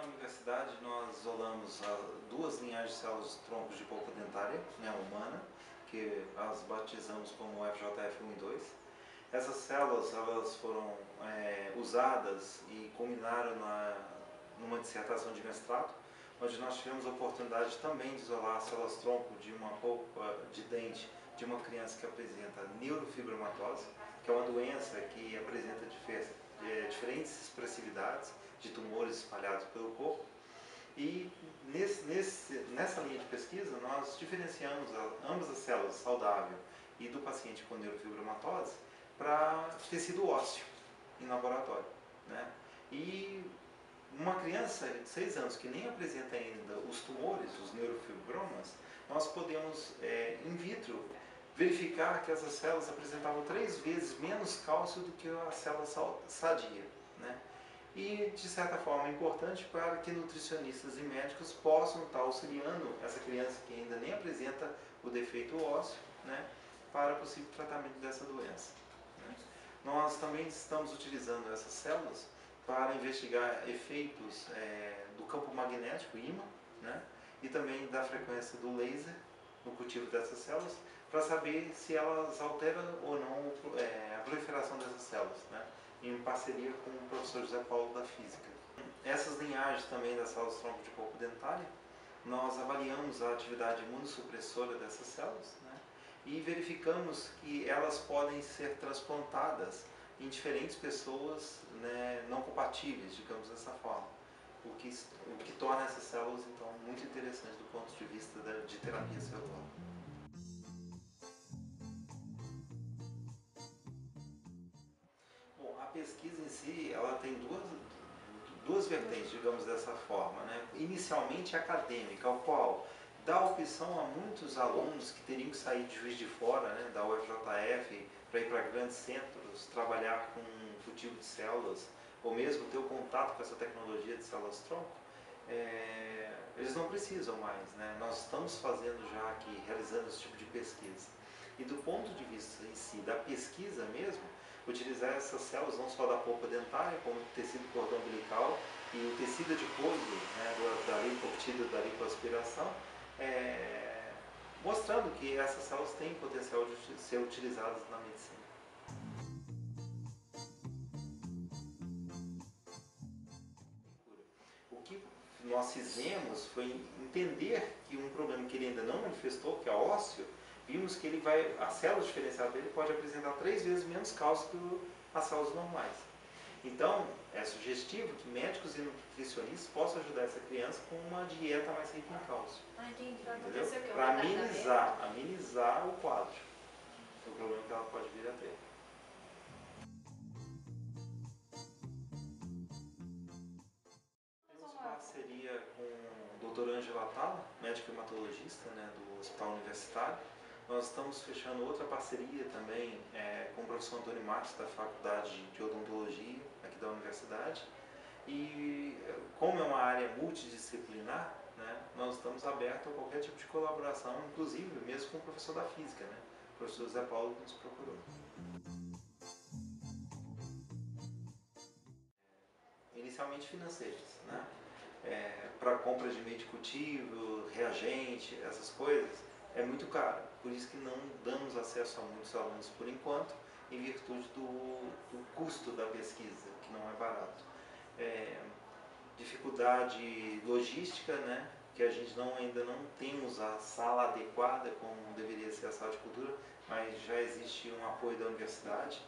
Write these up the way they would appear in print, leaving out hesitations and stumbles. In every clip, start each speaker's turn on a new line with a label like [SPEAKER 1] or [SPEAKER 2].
[SPEAKER 1] na universidade nós isolamos duas linhagens de células troncos de polpa dentária, né, humana, que as batizamos como FJF1 e 2. Essas células elas foram usadas e culminaram numa dissertação de mestrado, onde nós tivemos a oportunidade também de isolar as células tronco de uma polpa de dente de uma criança que apresenta neurofibromatose, que é uma doença que apresenta diferentes expressividades de tumores espalhados pelo corpo. E nessa linha de pesquisa nós diferenciamos ambas as células saudável e do paciente com neurofibromatose para tecido ósseo em laboratório, né? E uma criança de 6 anos que nem apresenta ainda os tumores, os neurofibromas, nós podemos, in vitro, verificar que essas células apresentavam 3 vezes menos cálcio do que a célula sadia, né? E, de certa forma, é importante para que nutricionistas e médicos possam estar auxiliando essa criança que ainda nem apresenta o defeito ósseo, né, para possível tratamento dessa doença, né? Nós também estamos utilizando essas células para investigar efeitos do campo magnético, ímã, né, e também da frequência do laser no cultivo dessas células, para saber se elas alteram ou não a proliferação dessas células, né, em parceria com o professor José Paulo da Física. Essas linhagens também das células tronco de polpa dentária, nós avaliamos a atividade imunossupressora dessas células, né, e verificamos que elas podem ser transplantadas em diferentes pessoas, né, não compatíveis, digamos dessa forma, o que torna essas células então muito interessantes do ponto de vista de terapia celular. Bom, a pesquisa em si, ela tem duas vertentes, digamos dessa forma, né? Inicialmente acadêmica, ao qual dá opção a muitos alunos que teriam que sair de Juiz de Fora, né, da UFJF, para ir para grandes centros, trabalhar com cultivo de células, ou mesmo ter o contato com essa tecnologia de células tronco, eles não precisam mais, né? Nós estamos fazendo já aqui, realizando esse tipo de pesquisa. E do ponto de vista em si, da pesquisa mesmo, utilizar essas células não só da polpa dentária, como o tecido cordão umbilical e o tecido adiposo, né, obtido da lipoaspiração, mostrando que essas células têm potencial de ser utilizadas na medicina. O que nós fizemos foi entender que um problema que ele ainda não manifestou, que é ósseo, vimos que as células diferenciadas dele pode apresentar 3 vezes menos cálcio que as células normais. Então, é sugestivo que médicos e nutricionistas possam ajudar essa criança com uma dieta mais rica em cálcio.
[SPEAKER 2] Entendi.
[SPEAKER 1] Para amenizar o quadro, o problema que ela pode vir a ter. Temos parceria com o Dr. Ângelo Atala, médico hematologista, né, do Hospital Universitário. Nós estamos fechando outra parceria também com o professor Antônio Matos, da Faculdade de Odontologia, aqui da Universidade. E como é uma área multidisciplinar, né, nós estamos abertos a qualquer tipo de colaboração, inclusive mesmo com o professor da Física, né, o professor José Paulo, que nos procurou. Inicialmente financeiras, né? Para compra de meio de cultivo, reagente, essas coisas, é muito caro. Por isso que não damos acesso a muitos alunos por enquanto, em virtude do custo da pesquisa, que não é barato. Dificuldade logística, né? Que a gente ainda não temos a sala adequada como deveria ser a sala de cultura, mas já existe um apoio da universidade,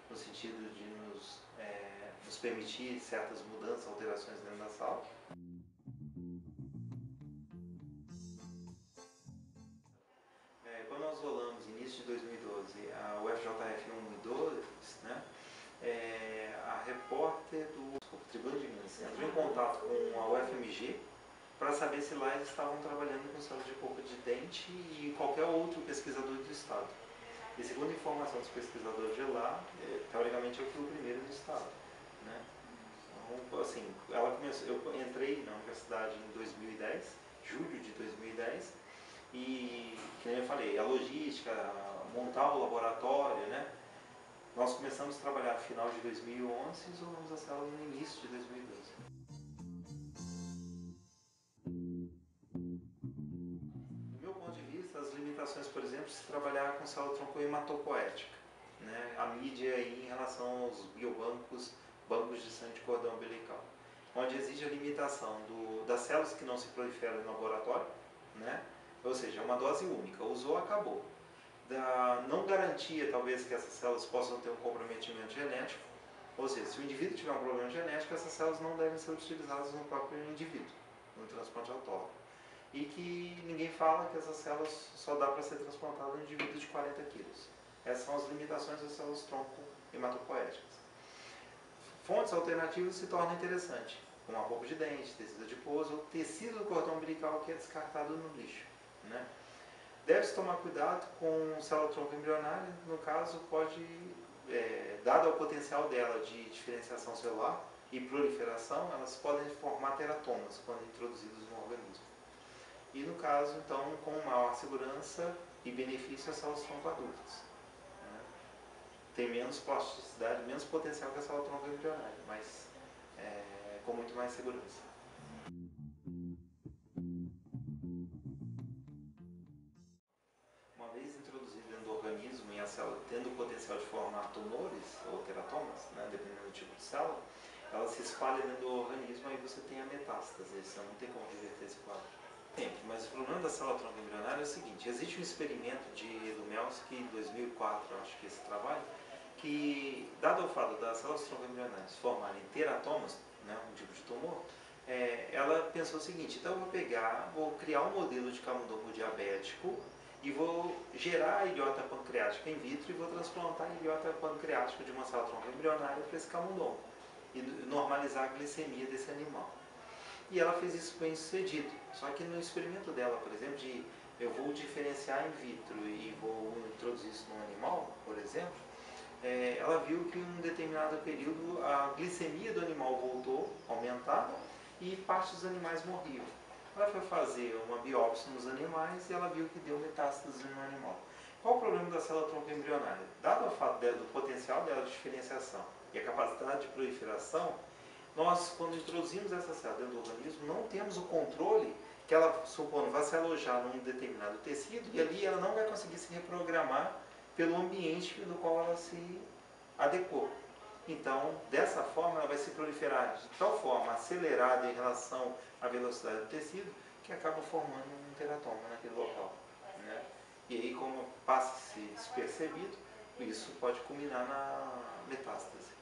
[SPEAKER 1] no sentido de nos permitir certas mudanças, alterações dentro da sala. Quando nós rolamos, início de 2012, a UFJF 1 e 2, né, a repórter do Tribuna de Minas entrou em contato com a UFMG para saber se lá eles estavam trabalhando com células de polpa de dente e qualquer outro pesquisador do estado. E segundo a informação dos pesquisadores de lá, teoricamente eu fui o primeiro do estado, né? Então, assim, eu entrei na universidade em 2010, julho de 2010, e, como eu falei, a logística, montar o laboratório, né? Nós começamos a trabalhar no final de 2011 e isolamos as células no início de 2012. limitações, por exemplo, se trabalhar com célula-tronco hematopoética, né? A mídia aí em relação aos biobancos, bancos de sangue de cordão umbilical, onde existe a limitação das células que não se proliferam no laboratório, né? Ou seja, é uma dose única, usou, acabou. Da não garantia, talvez, que essas células possam ter um comprometimento genético, ou seja, se o indivíduo tiver um problema genético, essas células não devem ser utilizadas no próprio indivíduo, no transplante autólogo. E que ninguém fala que essas células só dá para ser transplantadas no indivíduo de 40 quilos. Essas são as limitações das células tronco hematopoéticas. Fontes alternativas se tornam interessantes, como a polpa de dente, tecido adiposo ou tecido do cordão umbilical que é descartado no lixo, né? Deve-se tomar cuidado com célula-tronco embrionária, no caso, dado o potencial dela de diferenciação celular e proliferação, elas podem formar teratomas quando introduzidas no organismo. E no caso, então, com maior segurança e benefício às células-tronco adultas, né? Tem menos plasticidade, menos potencial que a célula-tronco embrionária, mas com muito mais segurança. Uma vez introduzida dentro do organismo e a célula tendo o potencial de formar tumores ou teratomas, né, dependendo do tipo de célula, ela se espalha dentro do organismo e você tem a metástase, você não tem como reverter esse quadro. Mas o problema da célula-tronco embrionária é o seguinte: existe um experimento de Lumelski em 2004, acho que esse trabalho, que, dado o fato das células-tronco embrionárias formarem teratomas, né, um tipo de tumor, ela pensou o seguinte: então eu vou criar um modelo de camundongo diabético e vou gerar a ilhota pancreática in vitro e vou transplantar a ilhota pancreática de uma célula-tronco embrionária para esse camundongo e normalizar a glicemia desse animal. E ela fez isso bem sucedido. Só que no experimento dela, por exemplo, eu vou diferenciar in vitro e vou introduzir isso no animal, por exemplo, ela viu que em um determinado período a glicemia do animal voltou a aumentar e parte dos animais morriam. Ela foi fazer uma biópsia nos animais e ela viu que deu metástase no animal. Qual o problema da célula-tronco embrionária? Dado o fato do potencial dela de diferenciação e a capacidade de proliferação, nós, quando introduzimos essa célula dentro do organismo, não temos o controle que ela, supondo, vai se alojar num determinado tecido e ali ela não vai conseguir se reprogramar pelo ambiente no qual ela se adequou. Então, dessa forma, ela vai se proliferar de tal forma acelerada em relação à velocidade do tecido que acaba formando um teratoma naquele local, né? E aí, como passa a ser despercebido, isso pode culminar na metástase.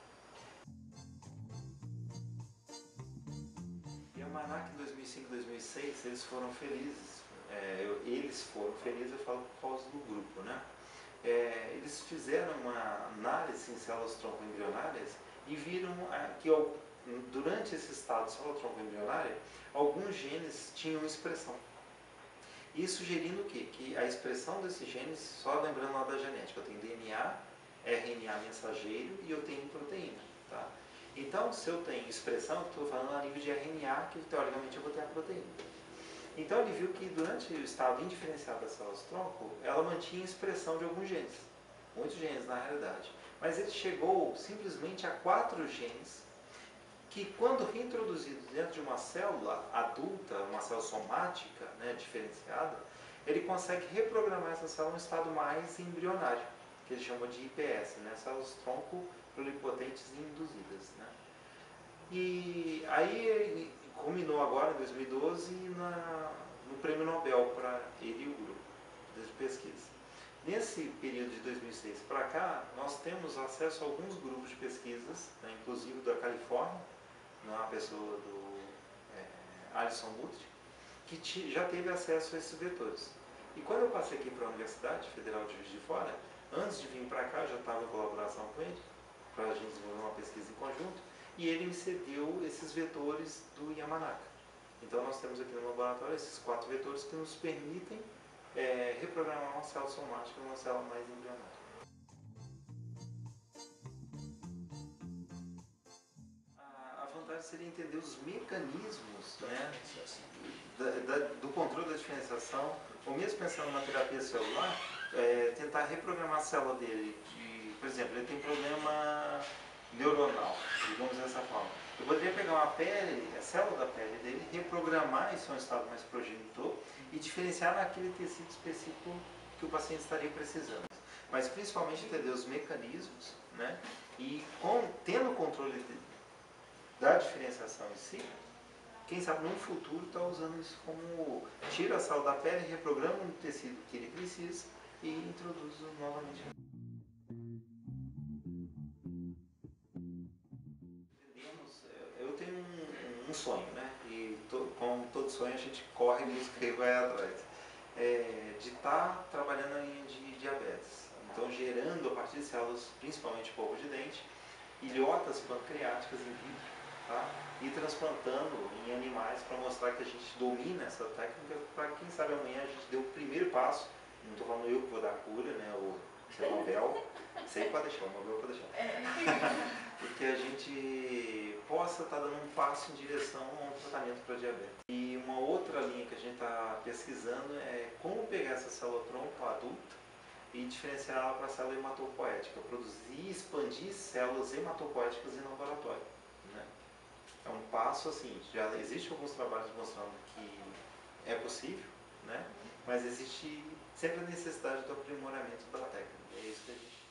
[SPEAKER 1] E a Yamanak em 2005 e 2006, eles foram felizes. Eu falo por causa do grupo, né? Eles fizeram uma análise em células tronco embrionárias e viram que durante esse estado de célula tronco embrionária, alguns genes tinham expressão. E sugerindo o quê? Que a expressão desses genes, só lembrando lá da genética, eu tenho DNA, RNA mensageiro e eu tenho proteína. Tá? Então, se eu tenho expressão, eu estou falando a nível de RNA, que teoricamente eu vou ter a proteína. Então ele viu que durante o estado indiferenciado das células-tronco, ela mantinha a expressão de alguns genes. Muitos genes na realidade. Mas ele chegou simplesmente a 4 genes que, quando reintroduzidos dentro de uma célula adulta, uma célula somática, né, diferenciada, ele consegue reprogramar essa célula em um estado mais embrionário, que ele chama de IPS, né, células-tronco pluripotentes induzidas. Né? E aí ele culminou agora, em 2012, no Prêmio Nobel para ele e o grupo de pesquisa. Nesse período de 2006 para cá, nós temos acesso a alguns grupos de pesquisas, né, inclusive da Califórnia, uma pessoa do Alison Guthrie, que já teve acesso a esses vetores. E quando eu passei aqui para a Universidade Federal de Juiz de Fora, antes de vir para cá, já estava em colaboração com ele, para a gente desenvolver uma pesquisa em conjunto, e ele me cedeu esses vetores do Yamanaka. Então nós temos aqui no laboratório esses 4 vetores que nos permitem reprogramar uma célula somática numa célula mais embrionária. A vantagem seria entender os mecanismos, né, do controle da diferenciação, ou mesmo pensando numa terapia celular, tentar reprogramar a célula dele. Por exemplo, ele tem problema neuronal, digamos dessa forma. Eu poderia pegar a célula da pele dele, reprogramar isso em um estado mais progenitor e diferenciar naquele tecido específico que o paciente estaria precisando. Mas principalmente entender os mecanismos, né? E tendo o controle da diferenciação em si, quem sabe no futuro está usando isso como tira a sal da pele, reprograma o tecido que ele precisa e introduz novamente. Eu tenho um sonho, né? E como todo sonho a gente corre, busca e vai atrás. De estar trabalhando na linha de diabetes. Então gerando a partir de células, principalmente polvo de dente, ilhotas pancreáticas in vitro, tá? E transplantando em animais para mostrar que a gente domina essa técnica, para quem sabe amanhã a gente dê o primeiro passo. Não estou falando eu que vou dar a cura, né? Ou se é Nobel, sei que pode deixar, o Nobel pode deixar. Porque a gente possa estar dando um passo em direção a um tratamento para diabetes. E uma outra linha que a gente está pesquisando é como pegar essa célula-tronco adulta e diferenciar ela para a célula hematopoética, produzir e expandir células hematopoéticas em laboratório. Né? É um passo assim, já existem alguns trabalhos mostrando que é possível, né? Mas existe sempre a necessidade do aprimoramento da técnica. É isso que a gente